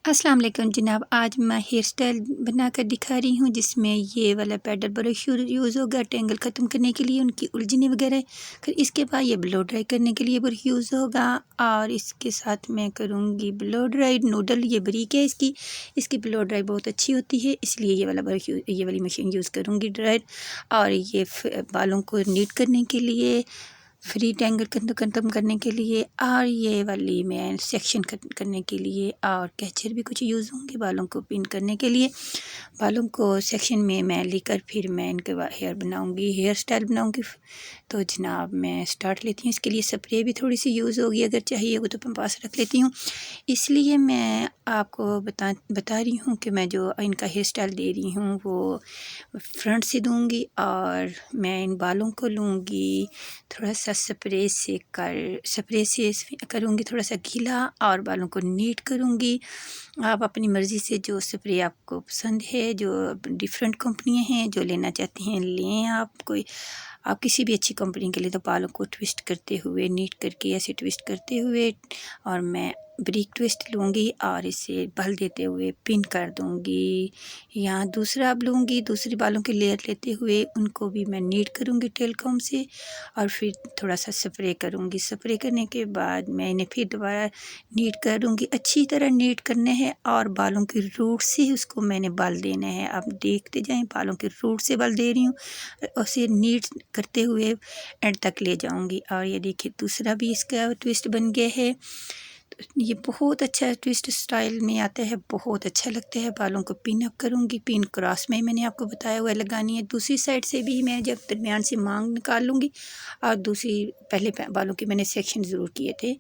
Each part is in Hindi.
अस्सलाम वालेकुम जनाब। आज मैं हेयर स्टाइल बनाकर दिखा रही हूँ जिसमें ये वाला पैडल ब्रश यूज़ होगा टेंगल ख़त्म करने के लिए, उनकी उलझने वगैरह। फिर इसके बाद ये ब्लो ड्राई करने के लिए ब्रश यूज़ होगा और इसके साथ मैं करूँगी ब्लो ड्राई नूडल। ये बरीक है, इसकी ब्लो ड्राई बहुत अच्छी होती है, इसलिए ये वाला ब्रश ये वाली मशीन यूज़ करूँगी ड्राई। और ये बालों को नीट करने के लिए, फ्री टेंगल ख़त्म करने के लिए, और ये वाली मैं सेक्शन करने के लिए, और कैचर भी कुछ यूज़ होंगे बालों को पिन करने के लिए। बालों को सेक्शन में मैं लेकर फिर मैं इनके हेयर स्टाइल बनाऊंगी। तो जनाब मैं स्टार्ट लेती हूँ। इसके लिए स्प्रे भी थोड़ी सी यूज़ होगी, अगर चाहिए वो तो मैं पास रख लेती हूँ। इसलिए मैं आपको बता रही हूँ कि मैं जो इनका हेयर स्टाइल दे रही हूँ वो फ्रंट से दूँगी, और मैं इन बालों को लूँगी थोड़ा सा स्प्रे से करूँगी, थोड़ा सा गीला, और बालों को नीट करूँगी। आप अपनी मर्ज़ी से जो स्प्रे आपको पसंद है, जो डिफरेंट कंपनियां हैं, जो लेना चाहती हैं लें। आप किसी भी अच्छी कंपनी के लिए तो बालों को ट्विस्ट करते हुए, नीट करके ऐसे ट्विस्ट करते हुए, और मैं ब्रिक ट्विस्ट लूँगी और इसे बल देते हुए पिन कर दूँगी। यहाँ दूसरा अब लूँगी, दूसरी बालों की लेयर लेते हुए उनको भी मैं नीट करूँगी टेल कॉम से, और फिर थोड़ा सा स्प्रे करूँगी। स्प्रे करने के बाद मैं इन्हें फिर दोबारा नीट करूँगी। अच्छी तरह नीट करने हैं और बालों की रूट से उसको मैंने बल देना है। आप देखते जाएं, बालों की रूट से बल दे रही हूँ, उसे नीट करते हुए एंड तक ले जाऊँगी। और ये देखिए दूसरा भी इसका ट्विस्ट बन गया है। ये बहुत अच्छा ट्विस्ट स्टाइल में आता है, बहुत अच्छा लगता है। बालों को पिन अप करूँगी, पिन क्रॉस में मैंने आपको बताया हुआ लगानी है। दूसरी साइड से भी मैं जब दरमियान से मांग निकाल लूँगी, और दूसरी पहले बालों के मैंने सेक्शन ज़रूर किए थे।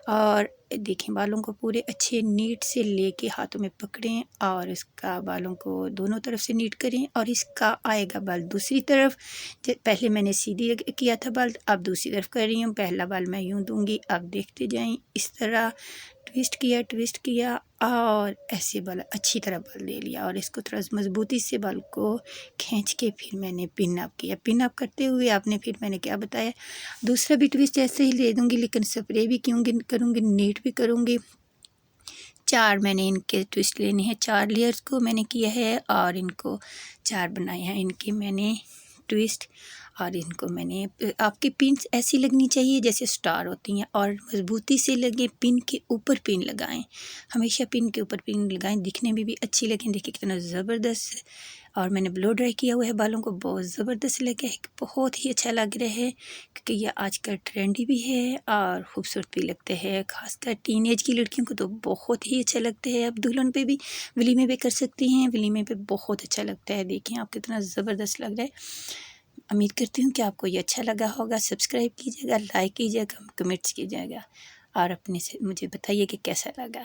और देखें बालों को पूरे अच्छे नीट से लेके हाथों में पकड़ें और इसका बालों को दोनों तरफ से नीट करें, और इसका आएगा बाल दूसरी तरफ। पहले मैंने सीधी किया था बाल, अब दूसरी तरफ कर रही हूँ। पहला बाल मैं यूँ दूँगी, अब देखते जाएं। इस तरह ट्विस्ट किया और ऐसे बाल अच्छी तरह बाल दे लिया, और इसको थोड़ा मजबूती से बाल को खींच के फिर मैंने पिन अप किया। पिन अप करते हुए आपने फिर मैंने क्या बताया, दूसरा भी ट्विस्ट ऐसे ही ले दूँगी, लेकिन स्प्रे भी करूँगी, नीट भी करूँगी। 4 मैंने इनके ट्विस्ट लेने हैं, 4 लेयर्स को मैंने किया है और इनको 4 बनाए हैं इनके मैंने ट्विस्ट। और इनको मैंने, आपकी पिन्स ऐसी लगनी चाहिए जैसे स्टार होती हैं, और मजबूती से लगे। पिन के ऊपर पिन लगाएं, हमेशा पिन के ऊपर पिन लगाएं, दिखने में भी अच्छी लगें। देखिए कितना ज़बरदस्त। और मैंने ब्लो ड्राई किया हुआ है बालों को, बहुत ज़बरदस्त लगा है, बहुत ही अच्छा लग रहा है, क्योंकि यह आजकल ट्रेंडी भी है और ख़ूबसूरत भी लगते हैं। ख़ासकर टीनेज की लड़कियों को तो बहुत ही अच्छा लगता है। अब दुल्हन पे भी, वलीमे पे कर सकती हैं, वलीमे पे बहुत अच्छा लगता है। देखिए आप कितना ज़बरदस्त लग रहा है। उम्मीद करती हूँ कि आपको ये अच्छा लगा होगा। सब्सक्राइब कीजिएगा, लाइक कीजिएगा, कमेंट्स कीजिएगा, और अपने से मुझे बताइए कि कैसा लगा।